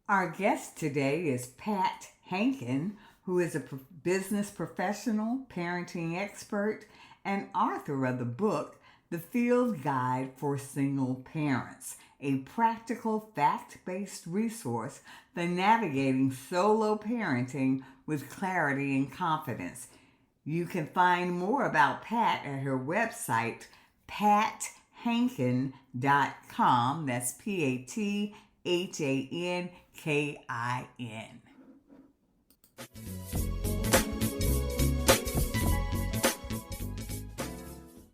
Our guest today is Pat Hankin, who is a business professional, parenting expert, and author of the book, The Field Guide for Single Parents, a practical, fact based resource for navigating solo parenting with clarity and confidence. You can find more about Pat at her website, pathankin.com. That's PATHANKIN.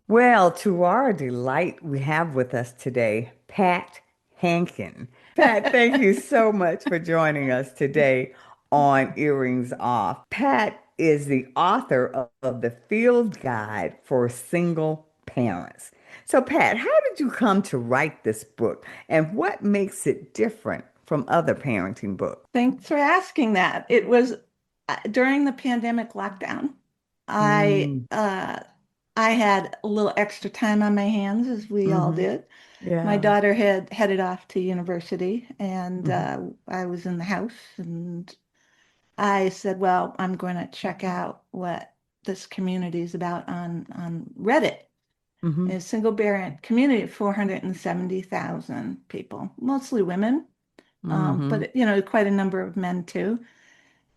Well, to our delight, we have with us today Pat Hankin. Pat, thank you so much for joining us today on Earrings Off. Pat is the author of the Field Guide for Single Parents. So, Pat, how did you come to write this book and what makes it different from other parenting books? Thanks for asking that. It was during the pandemic lockdown. I Mm, uh, I had a little extra time on my hands, as we all hmm. did. My Yeah. daughter had headed off to university, and Hmm. I was in the house, and I said, "Well, I'm going to check out what this community is about on Reddit." Hmm. A single parent community of 470,000 people, mostly women, Hmm. but quite a number of men too.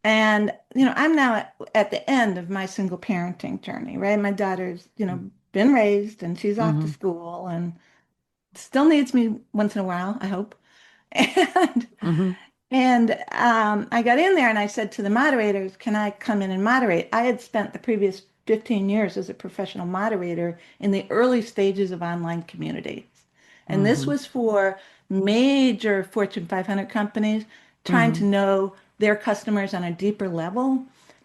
And, I'm now at the end of my single parenting journey, right? My daughter's, been raised and she's off to Hmm. school and still needs me once in a while, I hope. And Hmm. I got in there and I said to the moderators, can I come in and moderate? I had spent the previous 15 years as a professional moderator in the early stages of online communities. And this Hmm. was for major Fortune 500 companies trying to Hmm. know their customers on a deeper level.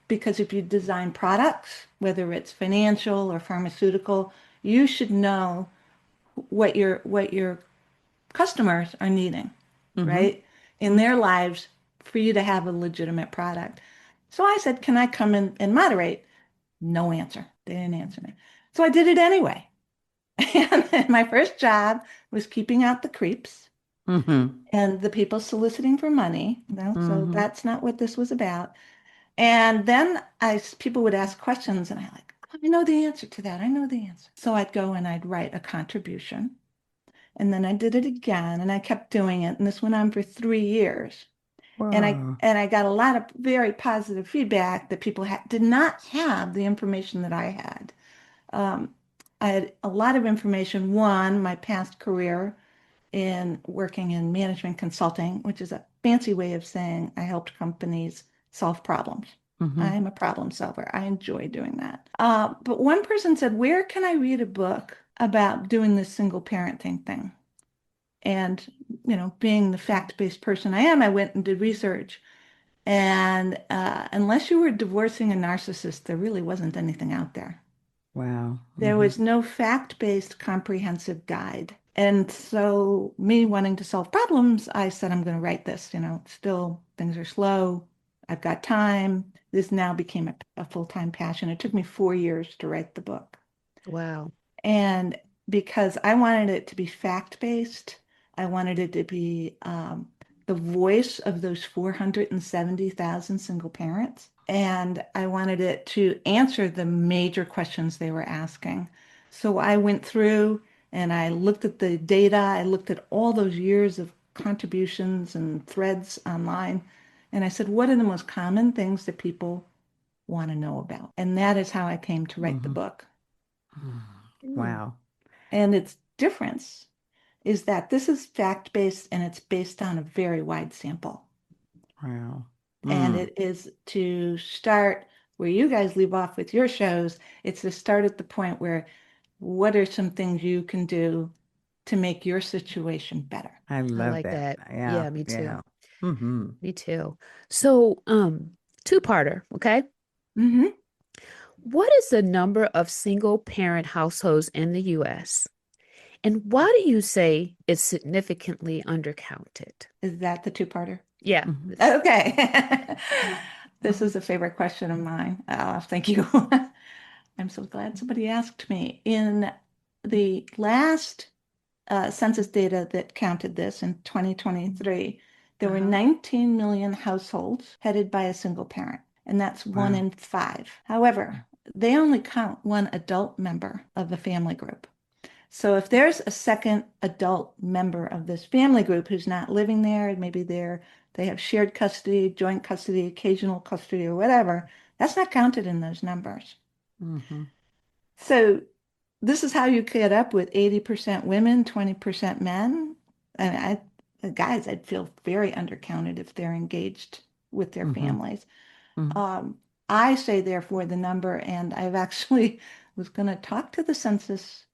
Because if you design products, whether it's financial or pharmaceutical, you should know what your customers are needing, Hmm. right? In their lives for you to have a legitimate product. So I said, can I come in and moderate? No answer. They didn't answer me. So I did it anyway. And my first job was keeping out the creeps Hmm. and the people soliciting for money. So Hmm. that's not what this was about. And then people would ask questions, and I like, I know the answer to that. I know the answer. So I'd go and I'd write a contribution. And then I did it again and I kept doing it. And this went on for 3 years. And I Wow. and I got a lot of very positive feedback that people did not have the information that I had. Um, I had a lot of information. One, my past career in working in management consulting, which is a fancy way of saying I helped companies solve problems. I Hmm. am a problem solver. I enjoy doing that. But one person said, where can I read a book about doing this single parenting thing? And, being the fact-based person I am, I went and did research. And unless you were divorcing a narcissist, there really wasn't anything out there. Wow. There Hmm. was no fact-based comprehensive guide. And so, me wanting to solve problems, I said, I'm going to write this. Still things are slow. I've got time. This now became a full-time passion. It took me 4 years to write the book. Wow. And because I wanted it to be fact-based, I wanted it to be the voice of those 470,000 single parents. And I wanted it to answer the major questions they were asking. So I went through and I looked at the data. I looked at all those years of contributions and threads online. And I said, what are the most common things that people want to know about? And that is how I came to write the Hmm. book. Mm. Wow. And its difference is that this is fact-based and it's based on a very wide sample. Wow. And Mm. it is to start where you guys leave off with your shows. It's to start at the point where what are some things you can do to make your situation better? I I love like that. that. Yeah. Yeah, me Yeah. too. Hmm. Me too. So, two-parter, okay? Hmm. What is the number of single parent households in the US? And why do you say it's significantly undercounted? Is that the two-parter? Yeah, Hmm. this, Okay. This is a favorite question of mine. Thank you. I'm so glad somebody asked me. In the last census data that counted this in 2023, There were Uh-huh. 19 million households headed by a single parent, and that's one Wow. in five. However, they only count one adult member of the family group. So if there's a second adult member of this family group who's not living there, maybe they have shared custody, joint custody, occasional custody, or whatever, that's not counted in those numbers. Mm-hmm. So this is how you get up with 80% women, 20% men. And the guys, I'd feel very undercounted if they're engaged with their Mm-hmm. families. Mm-hmm. Um, I say therefore the number, and I've actually was going to talk to the Census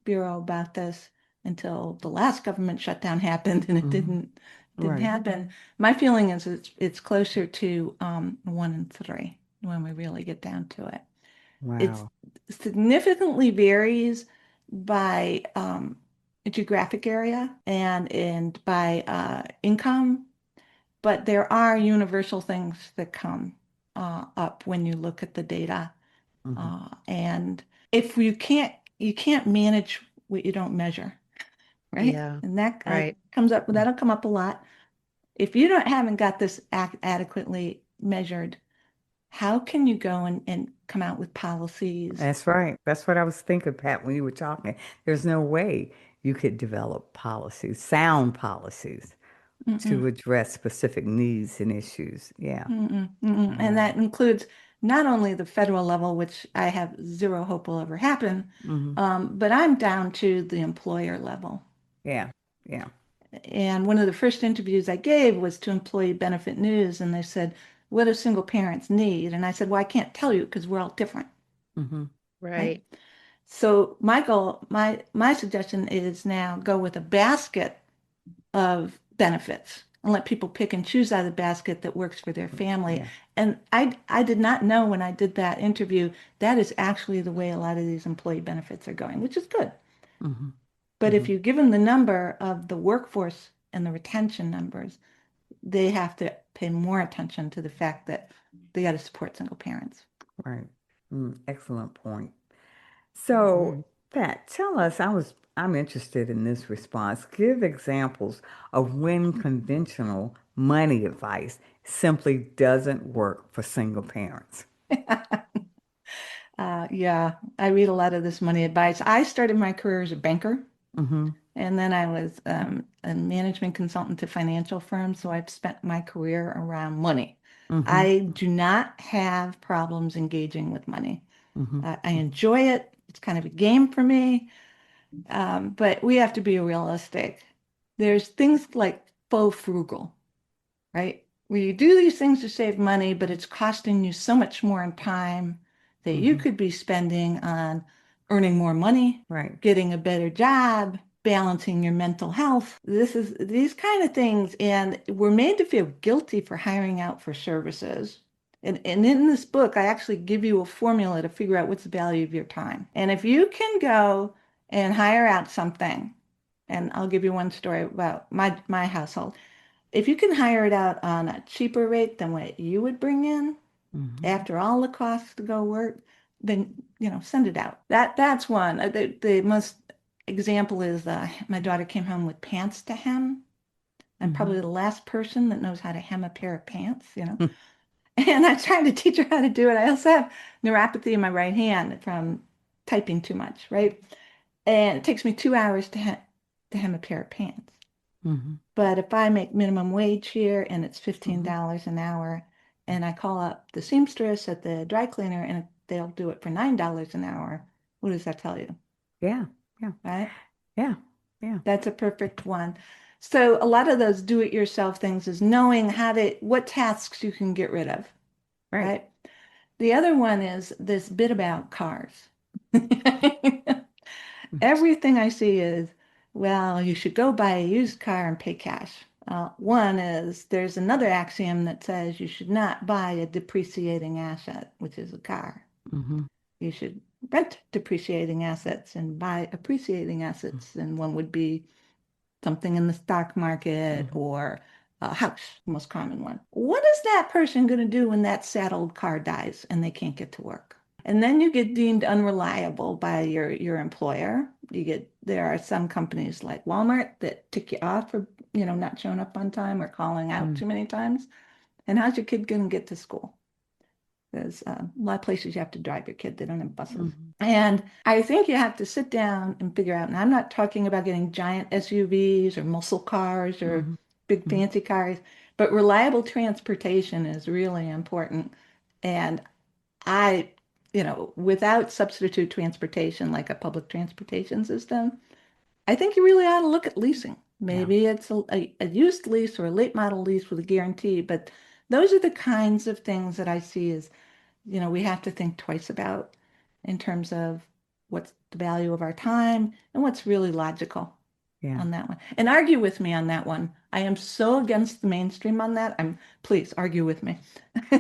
Bureau about this until the last government shutdown happened, and it Mm-hmm. didn't Right. happen. My feeling is it's closer to one in three when we really get down to it. It Wow. significantly varies by geographic area and by income, but there are universal things that come up when you look at the data. Mm-hmm. And if you can't manage what you don't measure, right? Yeah, And that right. that'll come up a lot. If you don't haven't got this adequately measured, how can you go and come out with policies? That's right. That's what I was thinking, Pat, when you were talking. There's no way you could develop policies, sound policies, Mm-mm, to address specific needs and issues. Yeah. mm-mm, mm-mm. And Wow. that includes not only the federal level, which I have zero hope will ever happen, Mm-hmm. but I'm down to the employer level. Yeah. Yeah. And one of the first interviews I gave was to Employee Benefit News, and they said, "What do single parents need?" And I said, "Well, I can't tell you because we're all different, Mm-hmm. right?" Right. So my goal, my suggestion is now go with a basket of benefits and let people pick and choose out of the basket that works for their family. Yeah. And I did not know when I did that interview that is actually the way a lot of these employee benefits are going, which is good. Mm-hmm. But Mm-hmm. if you give them the number of the workforce and the retention numbers, they have to pay more attention to the fact that they got to support single parents. Right. Excellent point. So, Pat, tell us, I'm interested in this response. Give examples of when conventional money advice simply doesn't work for single parents. Yeah, I read a lot of this money advice. I started my career as a banker, Mm-hmm. and then I was a management consultant to financial firms. So I've spent my career around money. Mm-hmm. I do not have problems engaging with money. Mm-hmm. I enjoy it. It's kind of a game for me. But we have to be realistic. There's things like faux frugal, right? Where you do these things to save money, but it's costing you so much more in time that you Mm-hmm. could be spending on earning more money, Right. getting a better job, balancing your mental health. This is these kind of things, and we're made to feel guilty for hiring out for services. And in this book, I actually give you a formula to figure out what's the value of your time. And if you can go and hire out something, and I'll give you one story about my household. If you can hire it out on a cheaper rate than what you would bring in Mm-hmm. after all the costs to go work, then send it out. That's one. The most example is my daughter came home with pants to hem. I'm Mm-hmm. probably the last person that knows how to hem a pair of pants. And I'm trying to teach her how to do it. I also have neuropathy in my right hand from typing too much, right? And it takes me 2 hours to hem a pair of pants. Mm-hmm. But if I make minimum wage here and it's Mm-hmm. $15 an hour, and I call up the seamstress at the dry cleaner and they'll do it for $9 an hour, what does that tell you? Yeah. Yeah. Right? Yeah. Yeah. That's a perfect one. So a lot of those do-it-yourself things is knowing what tasks you can get rid of, Right. right? The other one is this bit about cars. Everything I see is, well, you should go buy a used car and pay cash. One is there's another axiom that says you should not buy a depreciating asset, which is a car. Mm-hmm. You should rent depreciating assets and buy appreciating assets. And one would be something in the stock market Mm-hmm. or a house, the most common one. What is that person going to do when that sad old car dies and they can't get to work? And then you get deemed unreliable by your employer. There are some companies like Walmart that tick you off for not showing up on time or calling out Mm, too many times. And how's your kid going to get to school? There's a lot of places you have to drive your kid. They don't have buses. mhm, And I think you have to sit down and figure out, and I'm not talking about getting giant SUVs or muscle cars or mhm, big mhm. fancy cars, but reliable transportation is really important. And I, without substitute transportation like a public transportation system, I think you really ought to look at leasing. Yeah, Maybe it's a used lease or a late model lease with a guarantee, but those are the kinds of things that I see as, we have to think twice about in terms of what's the value of our time and what's really logical yeah. on that one. And argue with me on that one. I am so against the mainstream on that. Please argue with me.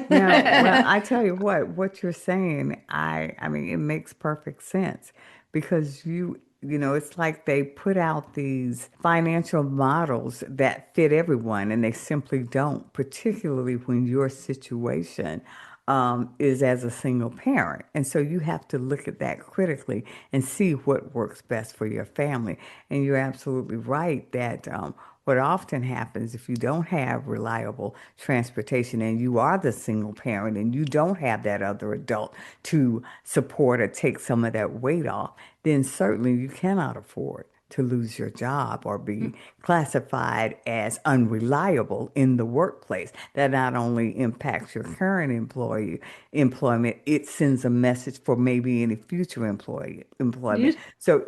Well, I tell you what you're saying, I mean, it makes perfect sense because it's like they put out these financial models that fit everyone and they simply don't, particularly when your situation is as a single parent. And so you have to look at that critically and see what works best for your family. And you're absolutely right that what often happens if you don't have reliable transportation and you are the single parent and you don't have that other adult to support or take some of that weight off, then certainly you cannot afford to lose your job or be classified as unreliable in the workplace. That not only impacts your current employment, it sends a message for maybe any future employment. You, So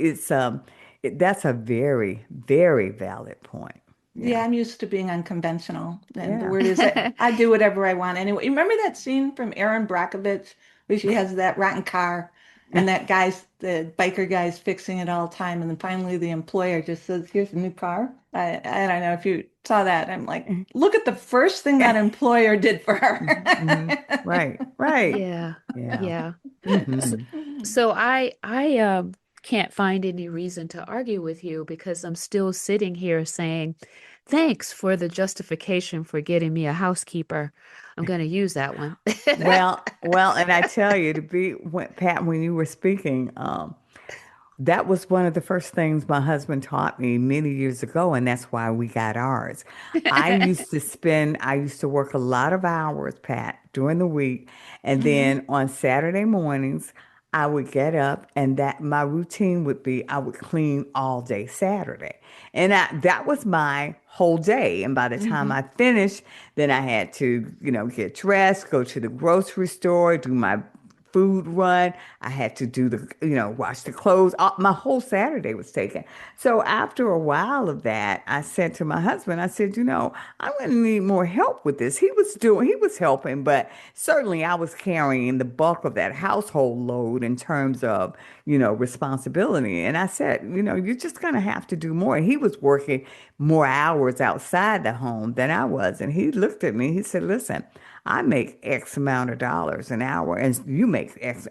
that's a very, very valid point. Yeah. yeah, I'm used to being unconventional. And the Yeah. word is that I do whatever I want anyway. You remember that scene from Aaron Brockovich where she has that rotten car and the biker guy's fixing it all the time. And then finally the employer just says, here's a new car. I don't know if you saw that. I'm like, look at the first thing that employer did for her. Hmm. Right, right. Yeah. Yeah. Yeah. So, Hmm. so I can't find any reason to argue with you because I'm still sitting here saying, thanks for the justification for getting me a housekeeper. I'm going to use that one. Well, and I tell you Pat, when you were speaking, that was one of the first things my husband taught me many years ago, and that's why we got ours. I used to work a lot of hours, Pat, during the week, and Mhm. then on Saturday mornings, I would get up, and that my routine would be I would clean all day Saturday, and that was my whole day. And by the time Mhm. I finished, then I had to, get dressed, go to the grocery store, do my food run. I had to do wash the clothes. My whole Saturday was taken. So after a while of that, I said to my husband, I said, I'm going to need more help with this. He was helping, but certainly I was carrying the bulk of that household load in terms of, responsibility. And I said, you're just going to have to do more. And he was working more hours outside the home than I was. And he looked at me, he said, listen, I make X amount of dollars an hour and you make X.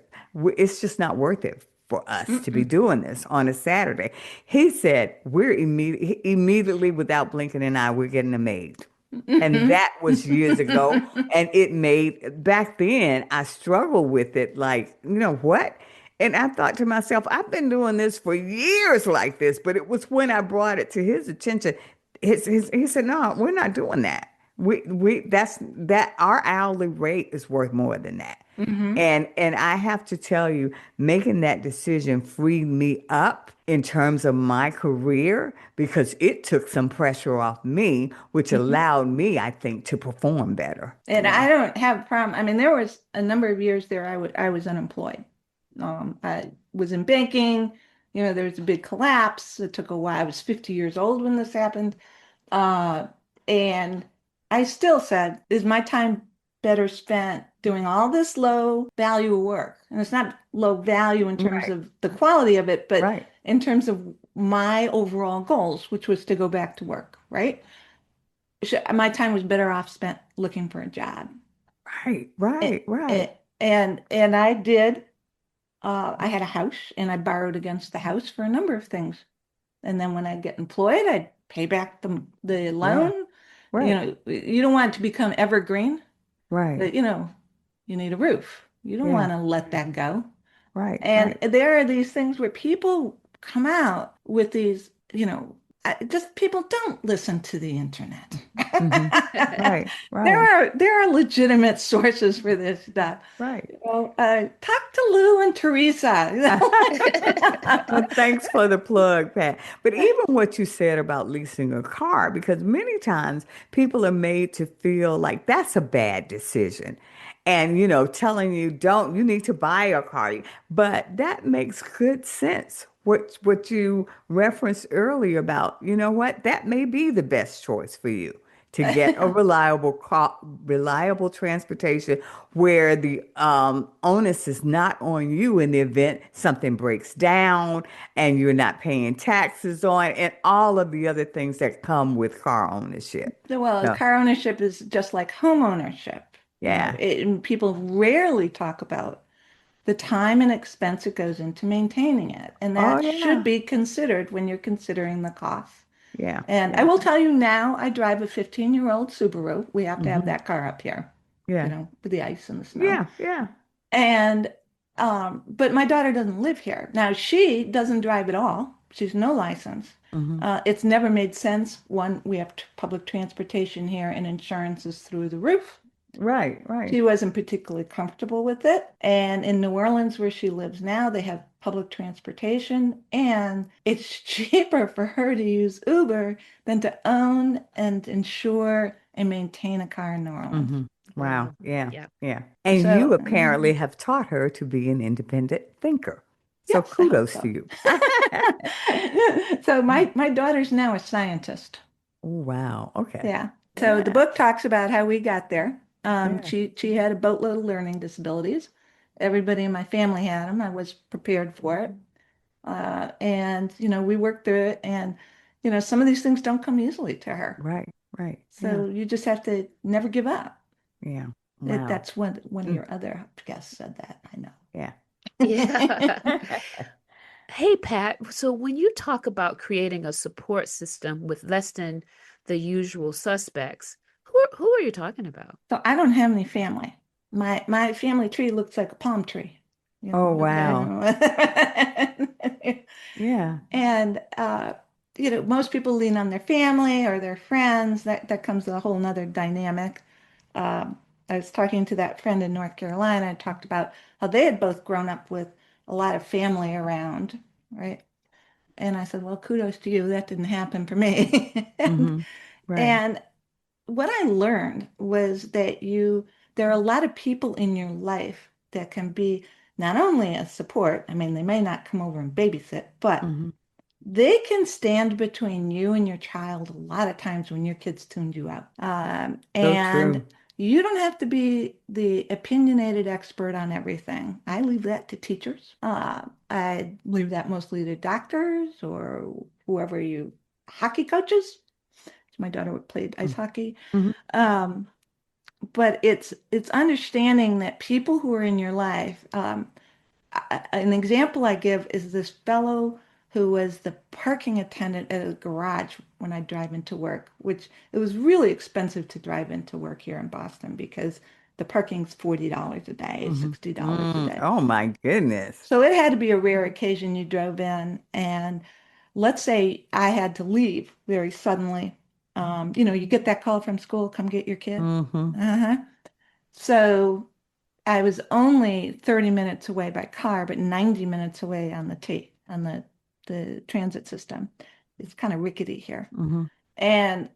It's just not worth it for us to be Mm-mm. doing this on a Saturday. He said, immediately without blinking an eye, we're getting a maid. And Mhm. that was years ago. And back then, I struggled with it like, what? And I thought to myself, I've been doing this for years like this, but it was when I brought it to his attention. He said, no, we're not doing that. That our hourly rate is worth more than that. Mhm. And I have to tell you, making that decision freed me up in terms of my career because it took some pressure off me, which Mhm. allowed me, I think, to perform better. And Yeah. I don't have a problem. I mean, there was a number of years there I was unemployed. I was in banking. There was a big collapse. It took a while. I was 50 years old when this happened. Uh, and I still said, is my time better spent doing all this low value work? And it's not low value in terms Right. of the quality of it, but Right. in terms of my overall goals, which was to go back to work, right? My time was better off spent looking for a job. Right. A- Right. Right. and I did. I had a house, and I borrowed against the house for a number of things. And then when I'd get employed, I'd pay back the Yeah. loan. Right. You don't want it to become evergreen, Right. but you need a roof. You don't Yeah. want to let that go. Right. And Right. there are these things where people come out with these, just people don't listen to the internet. Hmm. Right, There right, are legitimate sources for this stuff. right. Talk to Lou and Teresa. Well, thanks for the plug, Pat. But even what you said about leasing a car, because many times people are made to feel like that's a bad decision. And, telling you you need to buy a car. But that makes good sense. What you referenced earlier about, you know what, that may be the best choice for you to get a reliable transportation where the onus is not on you in the event something breaks down and you're not paying taxes on and all of the other things that come with car ownership. Well, So, car ownership is just like home ownership. yeah. And people rarely talk about the time and expense it goes into maintaining it. And Oh, that should yeah. be considered when you're considering the cost. Yeah. And I Yeah. will tell you now, I drive a 15-year-old Subaru. We have to have Hmm. that car up here, Yeah. with the ice and the snow. Yeah. Yeah. And but my daughter doesn't live here. Now she doesn't drive at all. She's no license. Hmm. It's never made sense. One, we have public transportation here and insurance is through the roof. Right. Right. She wasn't particularly comfortable with it. And in New Orleans, where she lives now, they have public transportation, and it's cheaper for her to use Uber than to own and insure and maintain a car in New Orleans. Hmm. Wow. Wow. Yeah. Yeah. Yeah. And you So, apparently have taught her to be an independent thinker. So yes, I hope kudos to so. you. So my daughter's now a scientist. Oh, wow. Okay. Yeah. So the Yeah. book talks about how we got there. Yeah. She had a boatload of learning disabilities. Everybody in my family had them. I was prepared for it. And we worked through it. And some of these things don't come easily to her. Right. Right. Yeah. So you just have to never give up. Yeah. Wow. That's one of Mm, your other guests said that. I yeah. know. Yeah. Hey, Pat, so when you talk about creating a support system with less than the usual suspects, who are you talking about? So I don't have any family. My family tree looks like a palm tree. Oh, wow. Okay. Yeah. And most people lean on their family or their friends. That comes with a whole nother dynamic. I was talking to that friend in North Carolina and talked about how they had both grown up with a lot of family around, right? And I said, well, kudos to you. That didn't happen for me. and, Hmm. Right. and what I learned was that there are a lot of people in your life that can be not only a support, I mean, they may not come over and babysit, but Hmm. they can stand between you and your child a lot of times when your kids tuned you out. So And true. you don't have to be the opinionated expert on everything. I leave that to teachers. I leave that mostly to doctors or whoever hockey coaches. My daughter played ice hockey. Hmm. Um, but it's understanding that people who are in your life, an example I give is this fellow who was the parking attendant at a garage when I drive into work, which it was really expensive to drive into work here in Boston because the parking's $40 a day, Hmm. $60 a day. Oh, my goodness. So it had to be a rare occasion you drove in, and let's say I had to leave very suddenly. You get that call from school, come get your kid. Hmm. Uh-huh. So I was only 30 minutes away by car, but 90 minutes away on the transit system. It's kind of rickety here. Hmm. And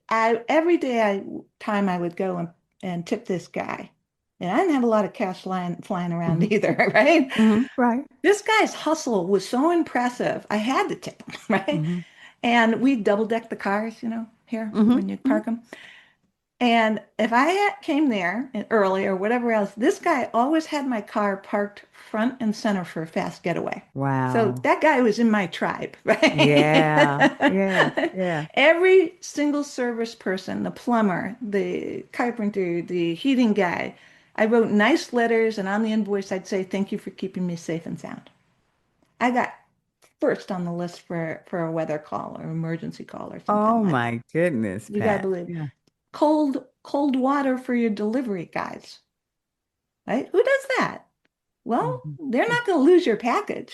I every day time I would go and tip this guy. And I didn't have a lot of cash flying around Hmm. either, right? Hmm. Right. This guy's hustle was so impressive. I had to tip him, right? Hmm. And we double deck the cars, here Hmm. when you park them. And if I came there early or whatever else, this guy always had my car parked front and center for a fast getaway. So Wow. that guy was in my tribe, Yeah. Yeah. right? Yeah. Every single service person, the plumber, the carpenter, the heating guy, I wrote nice letters, and on the invoice, I'd say, thank you for keeping me safe and sound. I got first on the list for a weather call or emergency call or something Oh, like my goodness, that. You gotta Pat. believe. Yeah. Cold water for your delivery guys, right? Who does that? Well, Hmm. they're not going to lose your package.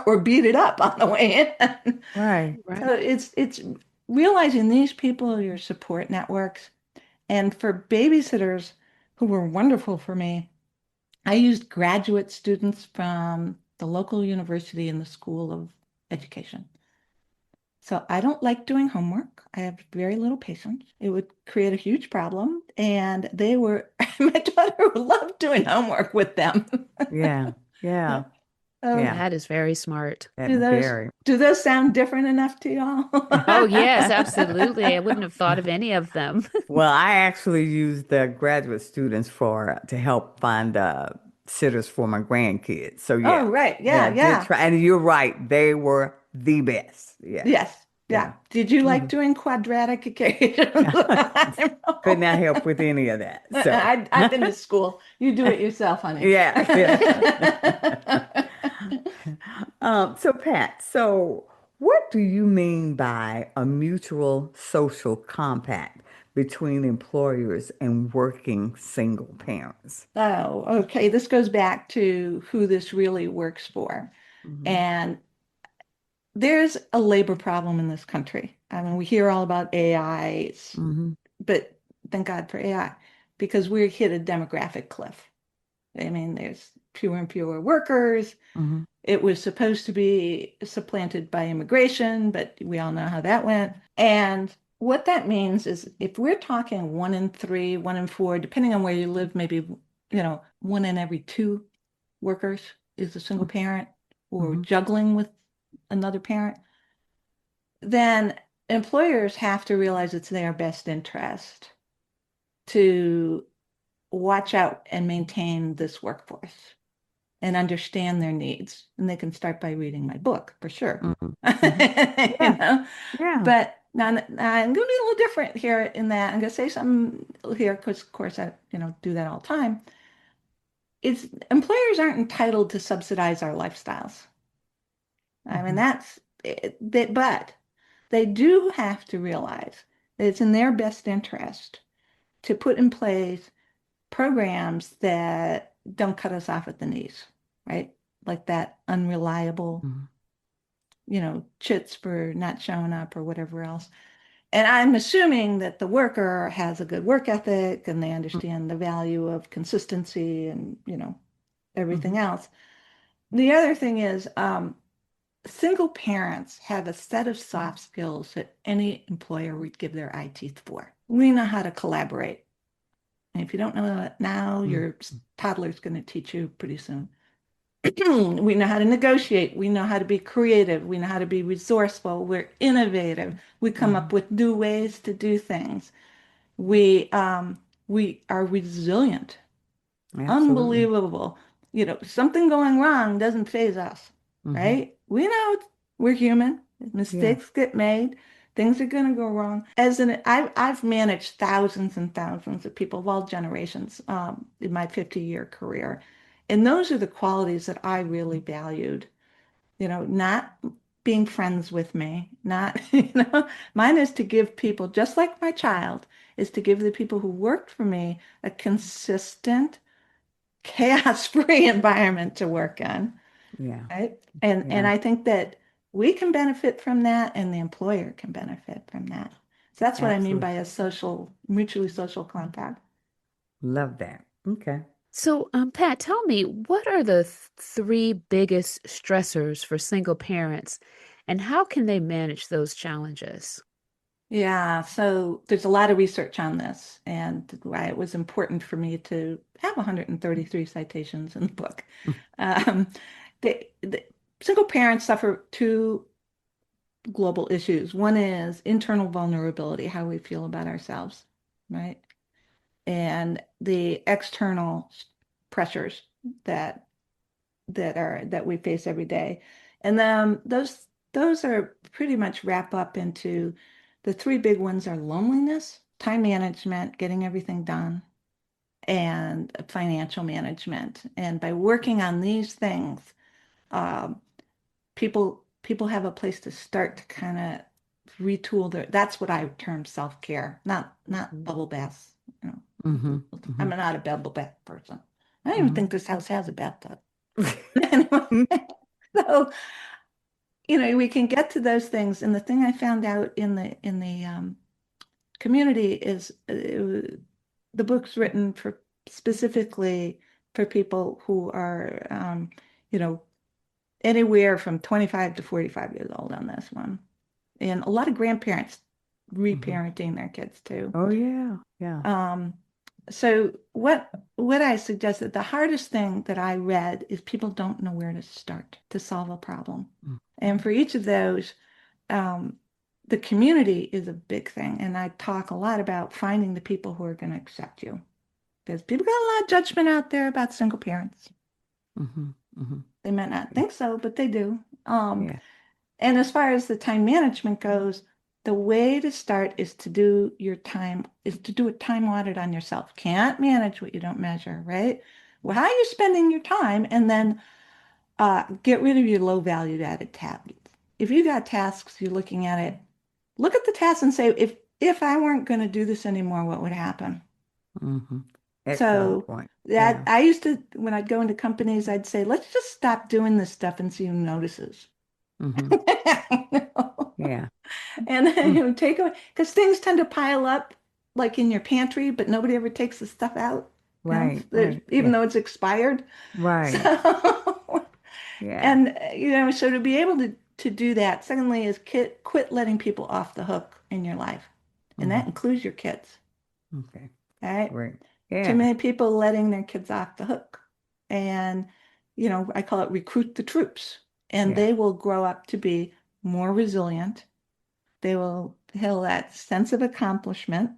or beat it up on the way in. Right. Right. So it's realizing these people are your support networks. And for babysitters who were wonderful for me, I used graduate students from the local university and the School of Education. So I don't like doing homework. I have very little patience. It would create a huge problem. And they were, my daughter loved doing homework with them. Yeah. Yeah. So Yeah. That is very smart. That do those very. do those sound different enough to y'all? Oh, yes, absolutely. I wouldn't have thought of any of them. Well, I actually used the graduate students for to help find sitters for my grandkids. So Oh, yeah, right. yeah, Yeah, did yeah. try, and you're right, they were the best. Yeah, Yes. Yeah. yeah. Did you like Mhm. doing quadratic equations? I don't Could not know. help with any of that. So I've been to school. You do it yourself, honey. yeah, yeah. So Pat, so what do you mean by a mutual social compact between employers and working single parents? Oh, okay. This goes back to who this really works for. Hmm. And there's a labor problem in this country. I mean, we hear all about AI, Hmm. but thank God for AI because we're hit a demographic cliff. I mean, there's fewer and fewer workers. Hmm. It was supposed to be supplanted by immigration, but we all know how that went. And what that means is if we're talking 1 in 3, 1 in 4, depending on where you live, maybe, 1 in every 2 workers is a single parent or Hmm. juggling with another parent, then employers have to realize it's their best interest to watch out and maintain this workforce and understand their needs. And they can start by reading my book for sure. Hmm. Hmm. You Yeah, know, yeah. but now, I'm going to be a little different here in that I'm going to say something here because, of course, I do that all the time. It's employers aren't entitled to subsidize our lifestyles. I mean, Hmm. that's it, but they do have to realize that it's in their best interest to put in place programs that don't cut us off at the knees, right? Like that unreliable, Hmm. chits for not showing up or whatever else. And I'm assuming that the worker has a good work ethic and they understand the value of consistency and, Hmm. everything else. The other thing is, single parents have a set of soft skills that any employer would give their eye teeth for. We know how to collaborate. And if you don't know that now, your toddler's going to teach you pretty soon. We know how to negotiate. We know how to be creative. We know how to be resourceful. We're innovative. We come up Hmm. with new ways to do things. We are resilient. Absolutely. Unbelievable. Something going wrong doesn't faze us, Hmm. right? We know we're human. Yeah. Mistakes get made. Things are going to go wrong. I've managed thousands and thousands of people of all generations in my 50-year career. And those are the qualities that I really valued. Not being friends with me, not, mine is to give people, just like my child, is to give the people who worked for me a consistent chaos-free environment to work in, Yeah. right? And Yeah. I think that we can benefit from that and the employer can benefit from that. So that's what I mean Absolutely. by a mutually social compact. Love that. Okay. So, Pat, tell me, what are the three biggest stressors for single parents, and how can they manage those challenges? Yeah, so there's a lot of research on this, and why it was important for me to have 133 citations in the book. Um, the single parents suffer two global issues. One is internal vulnerability, how we feel about ourselves, right? And the external pressures that that we face every day. And then those are pretty much wrap up into the three big ones are loneliness, time management, getting everything done, and financial management. And by working on these things, um, people have a place to start to kind of retool that's what I term self-care, not Mhm. bubble baths. You Hmm. know, I'm Hmm. not a bubble bath person. I don't even Hmm. think this house has a bathtub. Anyway, So, we can get to those things. And the thing I found out in the community is the book's written for specifically for people who are, you know, anywhere from 25 to 45 years old on this one. And a lot of grandparents Mhm. reparenting their kids too. Oh yeah, yeah. Um, so what I suggested, the hardest thing that I read is people don't know where to start to solve a problem. Mm. And for each of those, um, the community is a big thing. And I talk a lot about finding the people who are going to accept you. Because people got a lot of judgment out there about single parents. Mhm. Mhm. They might not Yeah. think so, but they do. Yeah. And as far as the time management goes, the way to start is to do your time, is to do a time audit on yourself. Can't manage what you don't measure, right? Well, how are you spending your time? And then get rid of your low valued added tasks. If you got tasks, you're looking at it, look at the task and say, if I weren't going to do this anymore, what would happen? Mhm. Excellent So point. that Yeah. I used to, when I'd go into companies, I'd say, let's just stop doing this stuff and see who notices. Mhm. You know? Yeah. And then Mm. take away because things tend to pile up like in your pantry, but nobody ever takes the stuff out, Right. Right. even Yeah. though it's expired. Right. So, Yeah. and so to be able to do that, secondly, is quit letting people off the hook in your life, and that Mhm. includes your kids. Okay. All right, Great. too Yeah. many people letting their kids off the hook, and I call it recruit the troops, and Yeah. they will grow up to be more resilient. They will feel that sense of accomplishment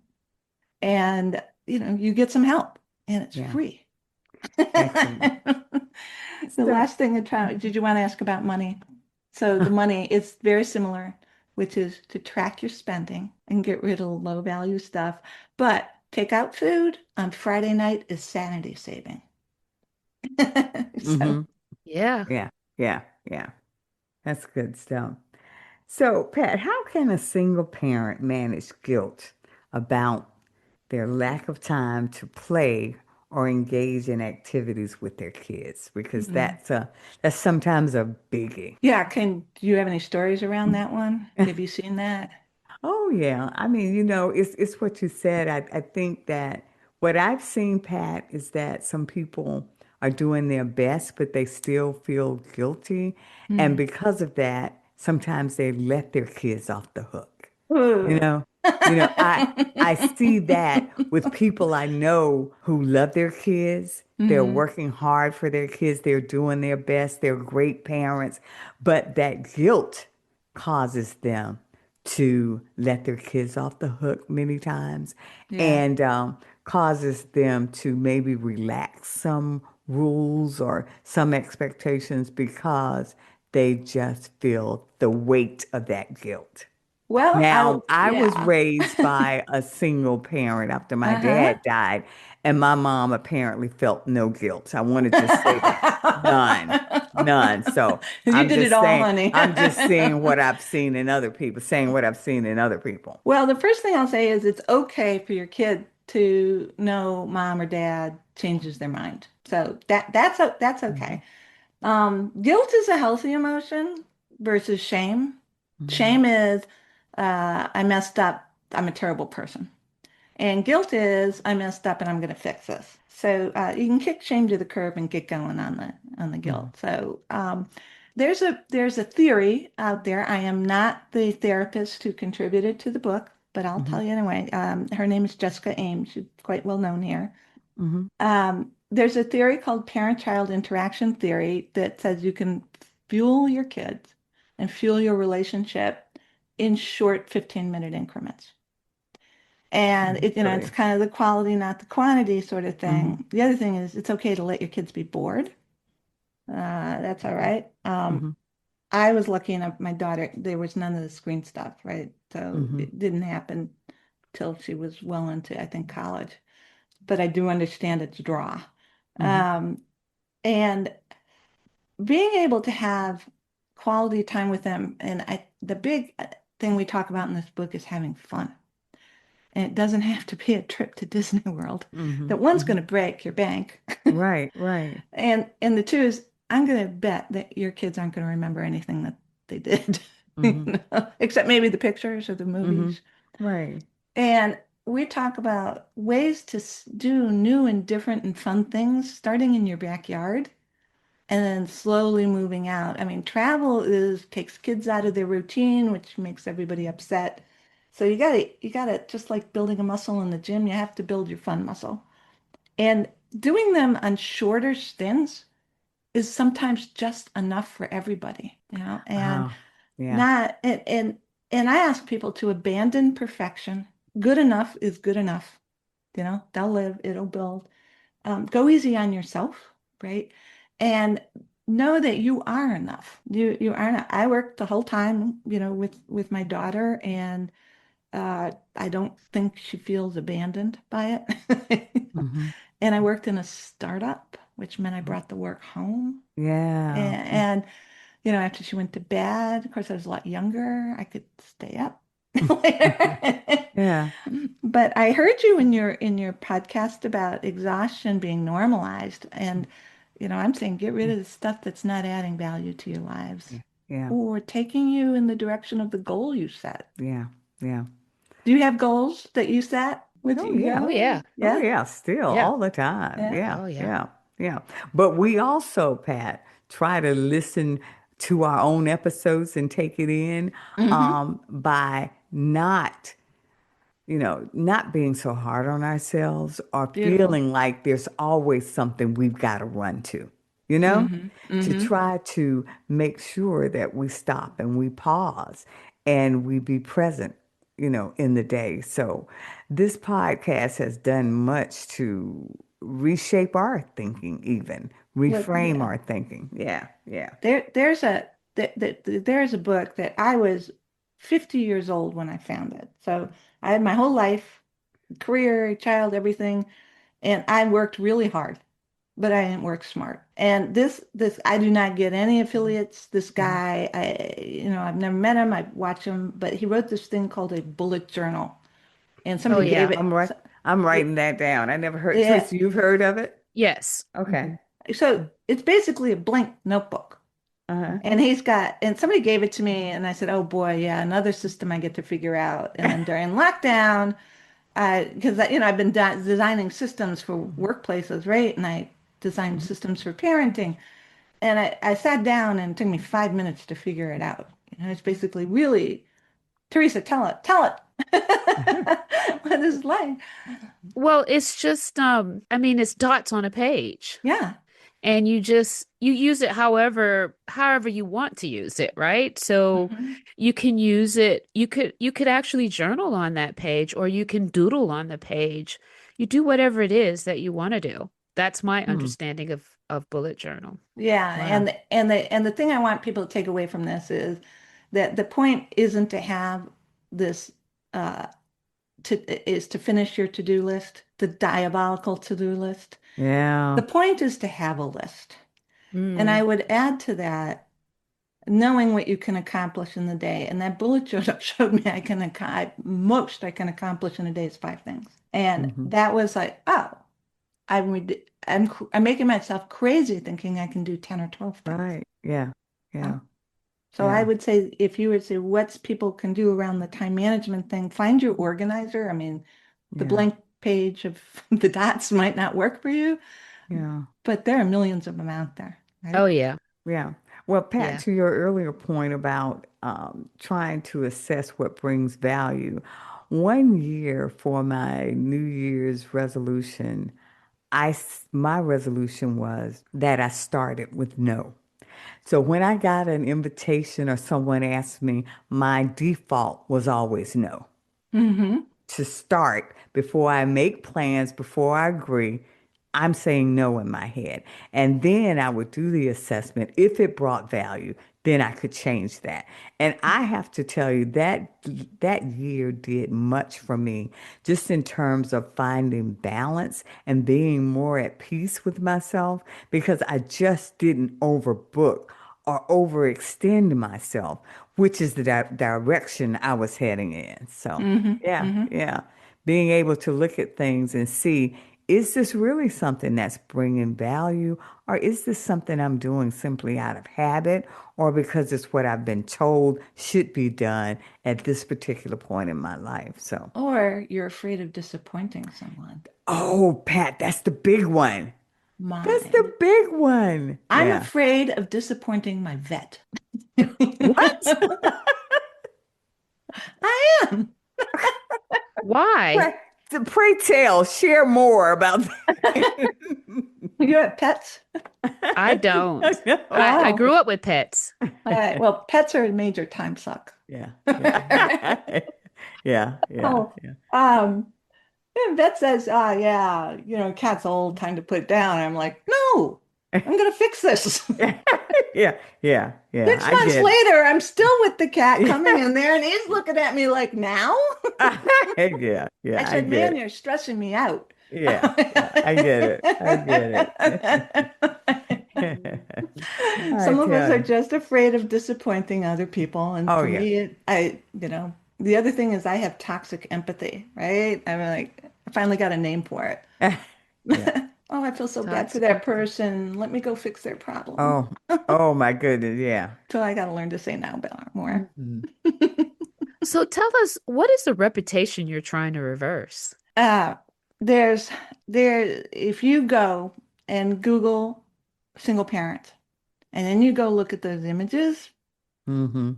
and you get some help and it's Yeah. free. Excellent. The So, last thing did you want to ask about money? So the money is very similar, which is to track your spending and get rid of low value stuff. But take out food on Friday night is sanity saving. So hmm Yeah. Yeah. Yeah. Yeah. That's good stuff. So, Pat, how can a single parent manage guilt about their lack of time to play or engage in activities with their kids? Because mm. that's sometimes a biggie. Yeah, do you have any stories around that one? Have you seen that? Oh yeah. I mean, it's what you said. I think that what I've seen, Pat, is that some people are doing their best, but they still feel guilty. And Mm. because of that, sometimes they let their kids off the hook. You Ooh. know, I see that with people I know who love their kids. They're hmm working hard for their kids. They're doing their best. They're great parents, but that guilt causes them to let their kids off the hook many times Yeah. and causes them to maybe relax some rules or some expectations because they just feel the weight of that guilt. Well, Now, I was yeah. raised by a single parent after my Uh-huh. dad died, and my mom apparently felt no guilt. I want to just say that. None. None. So You did it all, honey. I'm just seeing what I've seen in other people, saying what I've seen in other people. Well, the first thing I'll say is it's okay for your kid to know mom or dad changes their mind. So that's Mhm. okay. Guilt is a healthy emotion versus shame. Mhm. Shame is I messed up, I'm a terrible person. And guilt is I messed up and I'm going to fix this. So you can kick shame to the curb and get going on the Mhm. guilt. So there's a theory out there. I am not the therapist who contributed to the book, but I'll Mhm. tell you anyway. Her name is Jessica Ames. She's quite well known here. Mhm. There's a theory called parent-child interaction theory that says you can fuel your kids and fuel your relationship in short 15-minute increments. And it's Really. kind of the quality, not the quantity sort of Mhm. thing. The other thing is it's okay to let your kids be bored. That's all right. Mhm. I was lucky enough, my daughter, there was none of the screen stuff, right? So Mhm. it didn't happen till she was well into, I think, college. But I do understand its draw. Mhm. Um, and being able to have quality time with them, and the big thing we talk about in this book is having fun. And it doesn't have to be a trip to Disney World. Mhm. That one's going Mhm. to break your bank. Right, right. And the two is I'm going to bet that your kids aren't going to remember anything that they did, Mm-hmm. except maybe the pictures or the Mm-hmm. movies. Right. And we talk about ways to do new and different and fun things, starting in your backyard and then slowly moving out. I mean, travel is takes kids out of their routine, which makes everybody upset. So you gotta just like building a muscle in the gym, you have to build your fun muscle. And doing them on shorter stints is sometimes just enough for everybody, and Oh, yeah. not and I ask people to abandon perfection. Good enough is good enough. They'll live, it'll build. Go easy on yourself, right? And know that you are enough. You are enough. I worked the whole time, with my daughter, and I don't think she feels abandoned by it. Mm-hmm. And I worked in a startup, which meant I brought the work home. Yeah. And after she went to bed, of course, I was a lot younger. I could stay up later. Yeah. But I heard you in your podcast about exhaustion being normalized, and I'm saying get rid of the stuff that's not adding value to your lives Yeah. Yeah. or taking you in the direction of the goal you set. Yeah. Yeah. Do you have goals that you set with Oh your yeah. Oh young? yeah. Oh Yeah, yeah. Still Yeah. all the time. yeah. Yeah. Oh yeah. Yeah. Yeah. But we also, Pat, try to listen to our own episodes and take it in Hmm. by not being so hard on ourselves or Beautiful. feeling like there's always something we've got to run to, Hmm. to Hmm. try to make sure that we stop and we pause and we be present, in the day. So this podcast has done much to reshape our thinking, even Well, reframe yeah. our thinking. Yeah, yeah. There's a book that I was 50 years old when I found it. So I had my whole life, career, child, everything, and I worked really hard, but I didn't work smart. And this I do not get any affiliates. This Mhm. guy, I've never met him. I watch him, but he wrote this thing called a bullet journal, and Oh somebody gave yeah. it. I'm writing that down. I never heard. Yeah. Teresa, you've heard of it? Yes. Okay. Hmm. So it's basically a blank notebook. Uh-huh. And somebody gave it to me, and I said, "Oh boy, yeah, another system I get to figure out." And then during lockdown, because I've been designing systems for workplaces, right? And I designed Mhm. systems for parenting, and I sat down, and it took me 5 minutes to figure it out. It's basically really, Teresa, tell it, what is life? Well, it's just I mean it's dots on a page. Yeah. And you use it however you want to use it, right? So Hmm. you can use it, you could actually journal on that page or you can doodle on the page. You do whatever it is that you want to do. That's my Hmm. understanding of bullet journal. Yeah, Wow. and the thing I want people to take away from this is that the point isn't to have this uh is to finish your to-do list, the diabolical to-do list. Yeah. The point is to have a list. And I Mm. would add to that knowing what you can accomplish in the day. And that bullet journal showed me most I can accomplish in a day is 5 things. And Hmm. that was like, oh, I'm making myself crazy thinking I can do 10 or 12 things. Right. Yeah. Huh? Yeah. So I Yeah. would say if you would say what's people can do around the time management thing, find your organizer. I mean, the Yeah. blank page of the dots might not work for you, Yeah. but there are millions of them out there, Oh right? yeah. Yeah. Well, Pat, Yeah. to your earlier point about trying to assess what brings value, one year for my New Year's resolution, my resolution was that I started with no. So when I got an invitation or someone asked me, my default was always no. Mm-hmm. To start before I make plans, before I agree, I'm saying no in my head. And then I would do the assessment. If it brought value, then I could change that. And I have to tell you that year did much for me, just in terms of finding balance and being more at peace with myself because I just didn't overbook or overextend myself, which is the direction I was heading in. So, Mm-hmm. yeah, Mm-hmm. yeah. Being able to look at things and see is this really something that's bringing value, or is this something I'm doing simply out of habit, or because it's what I've been told should be done at this particular point in my life? So, Or you're afraid of disappointing someone. oh, Pat, that's the big one. That's the Mine. big one. I'm Yeah. afraid of disappointing my vet. What? I am. Why? Pray, pray tell, share more about that. You have pets? I don't. No. I Oh, grew up with pets. all right. Well, pets are a major time suck. Yeah, yeah, yeah, yeah, Oh, um, and vet says, yeah, cat's old, time to put it down. I'm like, no, I'm gonna fix this. yeah, yeah, yeah, yeah. Six I months get later, I'm still with the cat it. coming in there, and he's looking at me like, now? Yeah, I yeah, I said, get man, it. you're stressing me out. Yeah, yeah, I get it. I get it. I Some of us tell are you. just afraid of disappointing other people. And Oh for yeah. me, the other thing is I have toxic empathy, right? I'm like, I finally got a name for it. Yeah. Oh, I feel so bad for Toxic that empathy. person. Let me go fix their problem. Oh, oh my goodness. Yeah. So I got to learn to say no more. Mhm. So tell us, what is the reputation you're trying to reverse? Uh, there's if you go and Google single parent and then you go look at those images, Mm-hmm.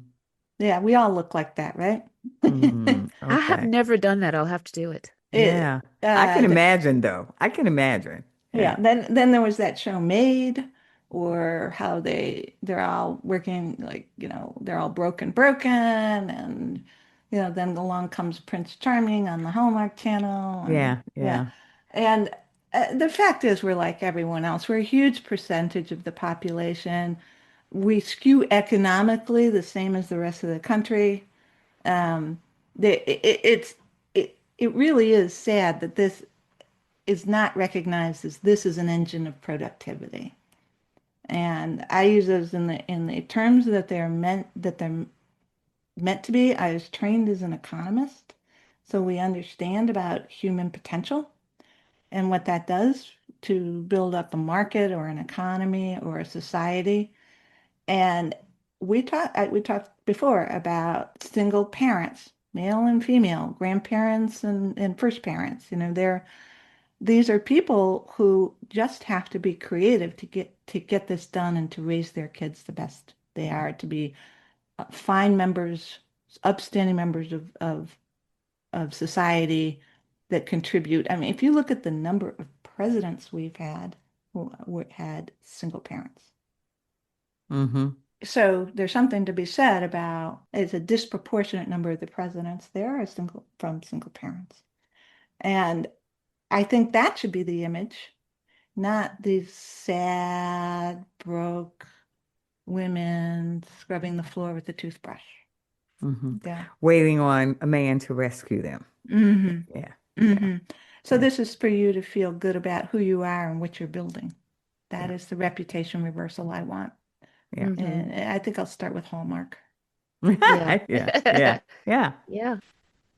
yeah, we all look like that, right? Mm, I have okay. never done that. I'll have to do it. Yeah. It I can the, imagine though. I can imagine. yeah, Yeah. then there was that show Made or how they're all working like, they're all broken and then along comes Prince Charming on the Hallmark Channel and Yeah. yeah. Yeah. And the fact is we're like everyone else. We're a huge percentage of the population. We skew economically the same as the rest of the country. Um, it really is sad that this is not recognized as this is an engine of productivity. And I use those in the terms that they're meant to be. I was trained as an economist, so we understand about human potential and what that does to build up a market or an economy or a society. And we talked before about single parents, male and female, grandparents and first parents. These are people who just have to be creative to get this done and to raise their kids the best they are, to be fine members, upstanding members of society that contribute. I mean, if you look at the number of presidents we've had who had single parents. Mm-hmm. So there's something to be said about it's a disproportionate number of the presidents there are from single parents. And I think that should be the image, not these sad, broke women scrubbing the floor with a toothbrush. Mm-hmm. Yeah. Waiting on a man to rescue them. hmm Yeah. Yeah. hmm So Yeah. this is for you to feel good about who you are and what you're building. That Yeah. is the reputation reversal I want. Yeah. Hmm. And I think I'll start with Hallmark. Yeah. Yeah. Yeah. Yeah. Yeah.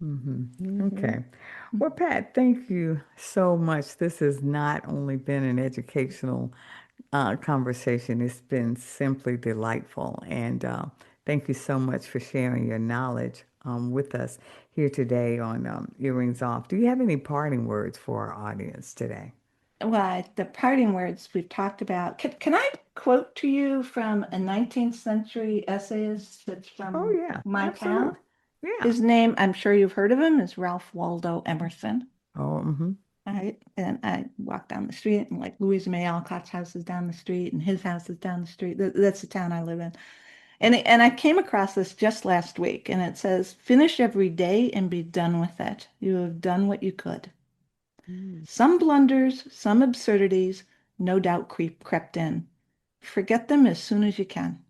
Hmm. Hmm. Okay. Well, Pat, thank you so much. This has not only been an educational conversation, it's been simply delightful. And thank you so much for sharing your knowledge with us here today on Earrings Off. Do you have any parting words for our audience today? Well, the parting words we've talked about. Can I quote to you from a 19th century essayist that's Oh, from yeah, my town? absolutely. Yeah. His name, I'm sure you've heard of him, is Ralph Waldo Emerson. Oh, mm-hmm. All right. And I walk down the street and like Louisa May Alcott's house is down the street and his house is down the street. That's the town I live in. And I came across this just last week and it says, finish every day and be done with it. You have done what you could. Mm. Some blunders, some absurdities, no doubt crept in. Forget them as soon as you can.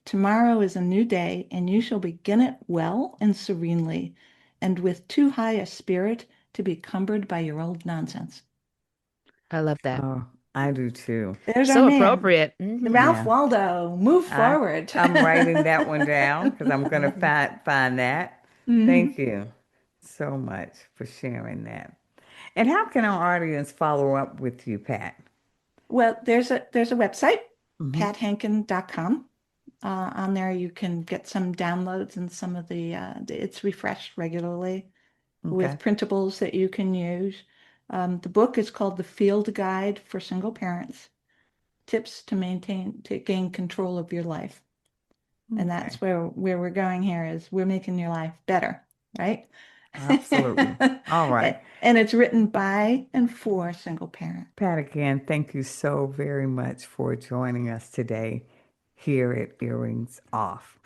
Tomorrow is a new day, and you shall begin it well and serenely, and with too high a spirit to be cumbered by your old nonsense. I love that. Oh, I do too. There's our So man, appropriate. Hmm. Ralph Yeah. Waldo. Move I forward. I'm writing that one down because I'm gonna find that. Mhm. Thank you so much for sharing that. And how can our audience follow up with you, Pat? Well, there's a website, Hmm. pathankin.com. On there, you can get some downloads and some of it's refreshed regularly Okay. with printables that you can use. The book is called The Field Guide for Single Parents, Tips to Gain Control of Your Life. And Okay. that's where we're going here is we're making your life better, right? Absolutely. All right. And it's written by and for single parents. Pat, again, thank you so very much for joining us today here at Earrings Off.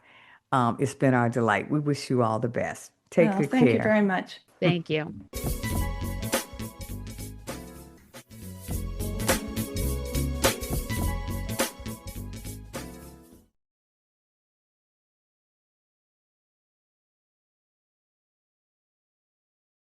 It's been our delight. We wish you all the best. Take Well, good thank you care. very much. Thank you.